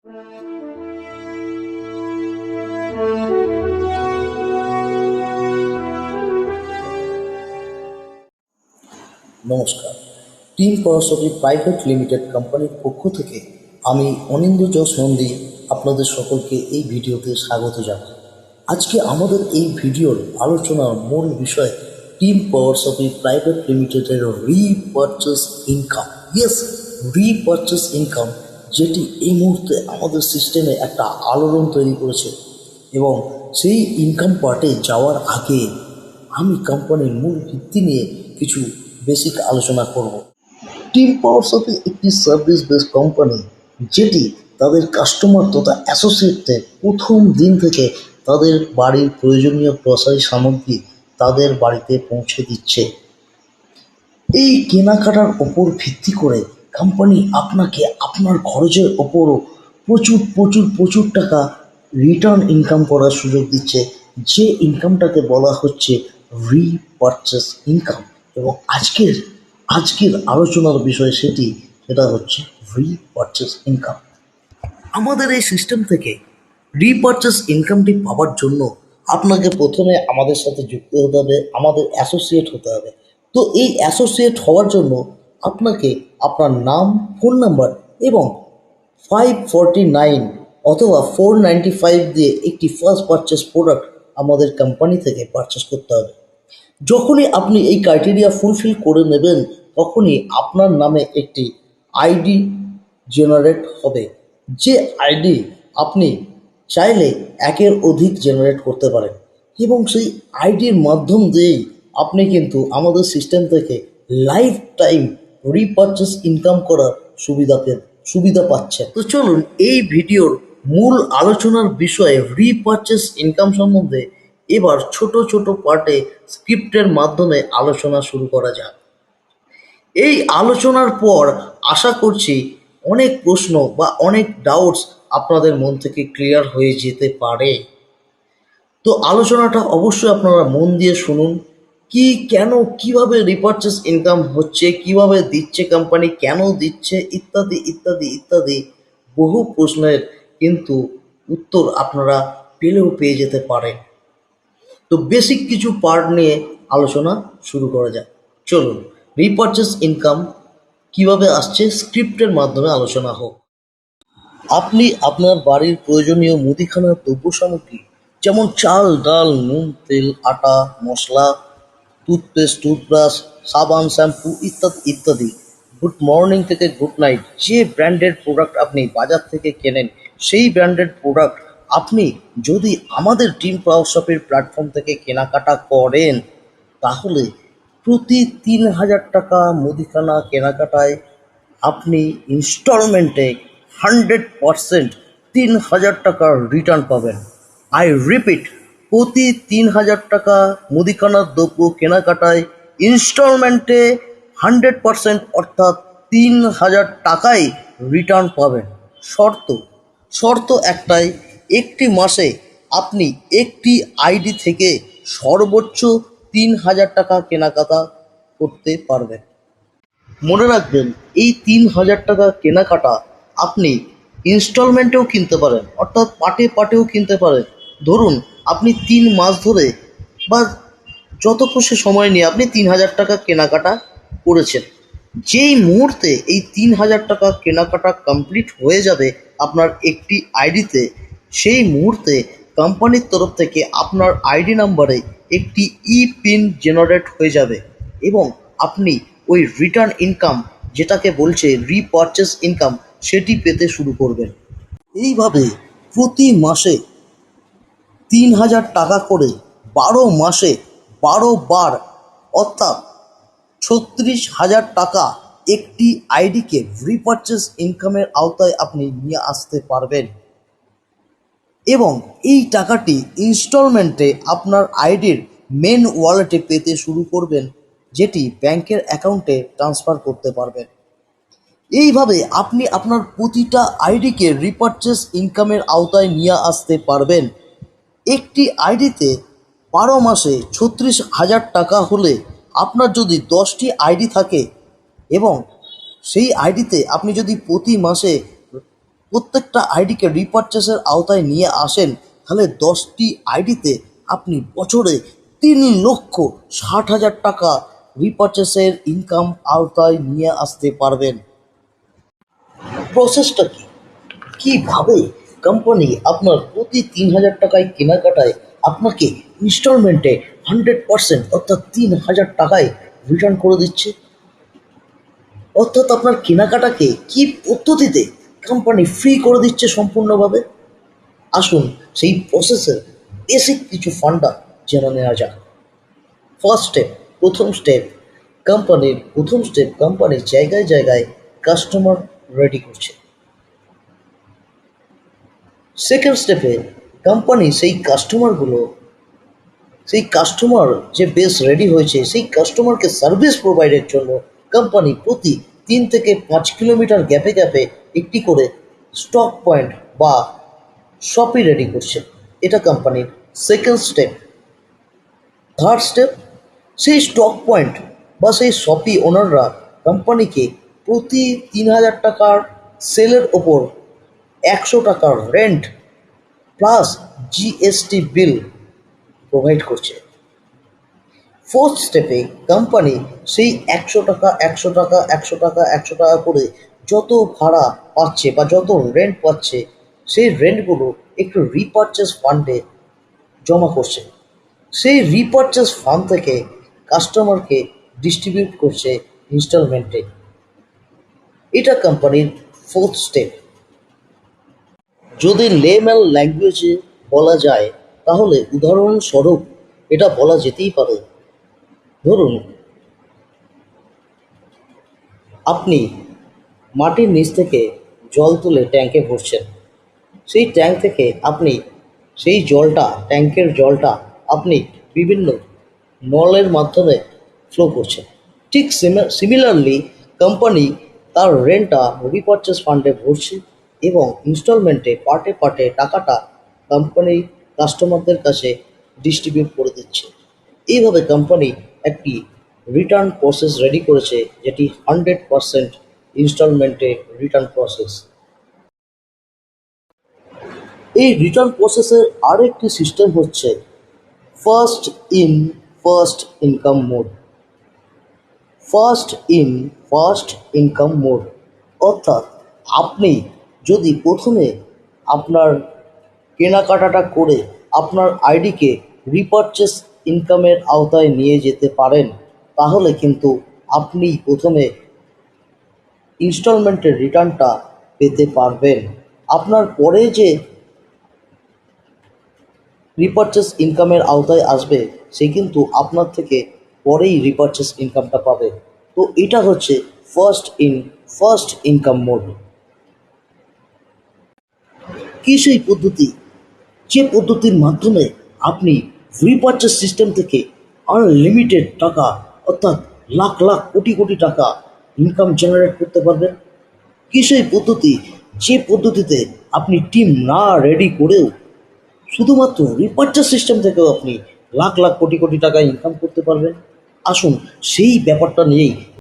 নমস্কার। Team পরাশক্তি private limited কোম্পানির পক্ষ থেকে আমি অনিন্দ্যজ নন্দী আপনাদের সকলকে এই ভিডিওতে স্বাগত জানাই। আজকে আমাদের এই ভিডিওর আলোচনার মূল বিষয় টিম পরাশক্তি প্রাইভেট লিমিটেডের repurchase income. Yes, repurchase income, যেটি এই মুহূর্তে আমাদের সিস্টেমে একটা আলোড়ন তৈরি করেছে। এবং সেই ইনকাম পার্টে যাওয়ার আগে আমি কোম্পানির মূল ভিত্তি নিয়ে কিছু বেসিক আলোচনা করব। টিম পরাশক্তি একটি সার্ভিস বেসড কোম্পানি, যেটি তাদের কাস্টমার তথা অ্যাসোসিয়েটদের প্রথম দিন থেকে তাদের বাড়ির প্রয়োজনীয় গ্রসারি সামগ্রী তাদের বাড়িতে পৌঁছে দিচ্ছে। এই কেনাকাটার ওপর ভিত্তি করে কোম্পানি আপনাকে আপনার খরচের ওপরও প্রচুর প্রচুর প্রচুর টাকা রিটার্ন ইনকাম করার সুযোগ দিচ্ছে, যে ইনকামটাকে বলা হচ্ছে রিপারচেস ইনকাম। এবং আজকের আলোচনার বিষয় সেটা হচ্ছে রিপারচেস ইনকাম। আমাদের এই সিস্টেম থেকে রিপারচেস ইনকামটি পাওয়ার জন্য আপনাকে প্রথমে আমাদের সাথে যুক্ত হতে হবে, আমাদের অ্যাসোসিয়েট হতে হবে। তো এই অ্যাসোসিয়েট হওয়ার জন্য আপনাকে আপনার নাম, ফোন নাম্বার এবং 549 অথবা 495 দিয়ে একটি ফার্স্ট পারচেস প্রোডাক্ট আমাদের কোম্পানি থেকে পারচেস করতে হবে। যখনই আপনি এই ক্রাইটেরিয়া ফুলফিল করে নেবেন, তখনই আপনার নামে একটি আইডি জেনারেট হবে, যে আইডি আপনি চাইলে একের অধিক জেনারেট করতে পারেন। এবং সেই আইডির মাধ্যম দিয়েই আপনি কিন্তু আমাদের সিস্টেম থেকে লাইফ টাইম রিপারচেস ইনকাম করার সুবিধা পাচ্ছেন। তো চলুন এই ভিডিওর মূল আলোচনার বিষয়ে রিপারচেস ইনকাম সম্বন্ধে এবার ছোট ছোট পার্টে স্ক্রিপ্টের মাধ্যমে আলোচনা শুরু করা যাক। এই আলোচনার পর আশা করছি অনেক প্রশ্ন বা অনেক ডাউটস আপনাদের মন থেকে ক্লিয়ার হয়ে যেতে পারে। তো আলোচনাটা অবশ্যই আপনারা মন দিয়ে শুনুন। কিভাবে রিপারচেস ইনকাম হচ্ছে, কিভাবে দিচ্ছে কোম্পানি, কেন দিচ্ছে, ইত্যাদি ইত্যাদি ইত্যাদি বহু প্রশ্নের কিন্তু উত্তর আপনারা পেয়ে যেতে পারেন। তো বেসিক কিছু পার্ট নিয়ে আলোচনা শুরু করা যাক। চলুন রিপারচেস ইনকাম কিভাবে আসছে স্ক্রিপ্টের মাধ্যমে আলোচনা হোক। আপনি আপনার বাড়ির প্রয়োজনীয় মুদিখানার দ্রব্য সামগ্রী যেমন চাল, ডাল, নুন, তেল, আটা, মশলা, টুথপেস্ট, টুথব্রাশ, সাবান, শ্যাম্পু ইত্যাদি ইত্যাদি, গুড মর্নিং থেকে গুড নাইট, যে ব্র্যান্ডেড প্রোডাক্ট আপনি বাজার থেকে কেনেন, সেই ব্র্যান্ডেড প্রোডাক্ট আপনি যদি আমাদের টিম পরাশক্তির প্ল্যাটফর্ম থেকে কেনাকাটা করেন, তাহলে প্রতি ৩,০০০ টাকা মুদিখানা কেনাকাটায় আপনি ইনস্টলমেন্টে 100% ৩,০০০ টাকার রিটার্ন পাবেন। আই রিপিট, প্রতি ৩,০০০ টাকা মুদিখানার দ্রব্য কেনাকাটায় ইনস্টলমেন্টে 100% অর্থাৎ ৩,০০০ টাকাই রিটার্ন পাবেন। শর্ত একটাই, একটি মাসে আপনি একটি আইডি থেকে সর্বোচ্চ ৩,০০০ টাকা কেনাকাটা করতে পারবেন। মনে রাখবেন, এই ৩,০০০ টাকা কেনাকাটা আপনি ইনস্টলমেন্টেও কিনতে পারেন, অর্থাৎ পাটেও কিনতে পারেন। ধরুন আপনি ৩ মাস ধরে বা যত খুশি সময় নিয়ে আপনি ৩,০০০ টাকা কেনাকাটা করেছেন। যেই মুহূর্তে এই ৩,০০০ টাকা কেনাকাটা কমপ্লিট হয়ে যাবে আপনার একটি আইডিতে, সেই মুহূর্তে কোম্পানির তরফ থেকে আপনার আইডি নাম্বারে একটি পিন জেনারেট হয়ে যাবে এবং আপনি ওই রিটার্ন ইনকাম, যেটাকে বলছে রিপারচেস ইনকাম, সেটি পেতে শুরু করবেন। এইভাবে প্রতি মাসে ৩,০০০ টাকা করে ১২ মাসে ১২ বার অর্থাৎ ৩৬,০০০ টাকা একটি আইডিকে রিপারচেস ইনকামের আওতায় আপনি নিয়ে আসতে পারবেন। এবং এই টাকাটি ইনস্টলমেন্টে আপনার আইডির মেন ওয়ালেটে পেতে শুরু করবেন, যেটি ব্যাংকের অ্যাকাউন্টে ট্রান্সফার করতে পারবেন। এইভাবে আপনি আপনার প্রতিটা আইডিকে রিপারচেস ইনকামের আওতায় নিয়ে আসতে পারবেন। একটি আইডিতে ১২ মাসে ৩৬,০০০ টাকা হলে আপনার যদি 10টি আইডি থাকে এবং সেই আইডিতে আপনি যদি প্রতি মাসে প্রত্যেকটা আইডিকে রিপারচেসের আওতায় নিয়ে আসেন, তাহলে 10টি আইডিতে আপনি বছরে 3,60,000 টাকা রিপারচেসের ইনকাম আওতায় নিয়ে আসতে পারবেন। প্রসেসটা কি, কিভাবে কোম্পানি আপনার প্রতি 3,000 টাকায় কেনাকাটায় আপনাকে ইনস্টলমেন্টে 100% অর্থাৎ 3,000 টাকায় রিটার্ন করে দিচ্ছে, অর্থাৎ আপনার কেনাকাটাকে কি পদ্ধতিতে কোম্পানি ফ্রি করে দিচ্ছে সম্পূর্ণভাবে। আসুন সেই প্রসেসের বেসিক কিছু ফান্ডা জেনে নেওয়া যাক। প্রথম স্টেপ কোম্পানি জায়গায় জায়গায় কাস্টমার রেডি করছে। সেকেন্ড স্টেপে কোম্পানি সেই কাস্টমার যে বেস রেডি হয়েছে সেই কাস্টমারকে সার্ভিস প্রোভাইডের জন্য কোম্পানি প্রতি 3 থেকে 5 কিলোমিটার গ্যাপে গ্যাপে একটি করে স্টক পয়েন্ট বা শপই রেডি করছে। এটা কোম্পানির সেকেন্ড স্টেপ। থার্ড স্টেপ, সেই স্টক পয়েন্ট বা সেই শপি ওনাররা কোম্পানিকে প্রতি 3,000 টাকার সেলের ওপর 100 টাকার rent plus GST bill provide করছে। ফোর্থ স্টেপে কোম্পানি সেই 100 টাকা করে যত ভাড়া পাচ্ছে বা যত রেন্ট পাচ্ছে সেই রেন্টগুলো একটু রিপারচেস ফান্ডে জমা করছে। সেই রিপারচেস ফান্ড থেকে কাস্টমারকে ডিস্ট্রিবিউট করছে ইনস্টলমেন্টে। এটা কোম্পানির ফোর্থ স্টেপ। যদি লেম্যান ল্যাঙ্গুয়েজে বলা যায় তাহলে উদাহরণস্বরূপ এটা বলা যেতেই পারে, ধরুন আপনি মাটির নিচ থেকে জল তুলে ট্যাঙ্কে ভরছেন। সেই ট্যাঙ্ক থেকে আপনি ট্যাঙ্কের জলটা আপনি বিভিন্ন নলের মাধ্যমে ফ্লো করছেন। ঠিক সিমিলারলি কোম্পানি তার রেন্টটা রিপারচেস ফান্ডে ভরছে এবং ইনস্টলমেন্টে পার্টে পার্টে টাকাটা কোম্পানি কাস্টমারদের কাছে ডিস্ট্রিবিউট করে দিচ্ছে। এইভাবে কোম্পানি একটি রিটার্ন প্রসেস রেডি করেছে, যেটি 100% ইনস্টলমেন্টে রিটার্ন প্রসেস। এই রিটার্ন প্রসেসের আরেকটি সিস্টেম হচ্ছে first in first income mode. First in first income mode অর্থাৎ আপনি যদি প্রথমে আপনার কেনাকাটাটা করে আপনার আইডিকে রিপারচেস ইনকামের আওতায় নিয়ে যেতে পারেন, তাহলে কিন্তু আপনি প্রথমে ইনস্টলমেন্টের রিটার্নটা পেতে পারবেন। আপনার পরে যে রিপারচেস ইনকামের আওতায় আসবে সে কিন্তু আপনার থেকে পরেই রিপারচেস ইনকামটা পাবে। তো এটা হচ্ছে first in first income mode. কি সেই পদ্ধতি, যে পদ্ধতির মাধ্যমে আপনি রিপারচেস সিস্টেম থেকে আনলিমিটেড টাকা অর্থাৎ লাখ লাখ কোটি কোটি টাকা ইনকাম জেনারেট করতে পারবেন? কি সেই পদ্ধতি, যে পদ্ধতিতে আপনি টিম না রেডি করেও শুধুমাত্র রিপারচেস সিস্টেম থেকেও আপনি লাখ লাখ কোটি কোটি টাকা ইনকাম করতে পারবেন? আসুন সেই ব্যাপারটা নিয়েই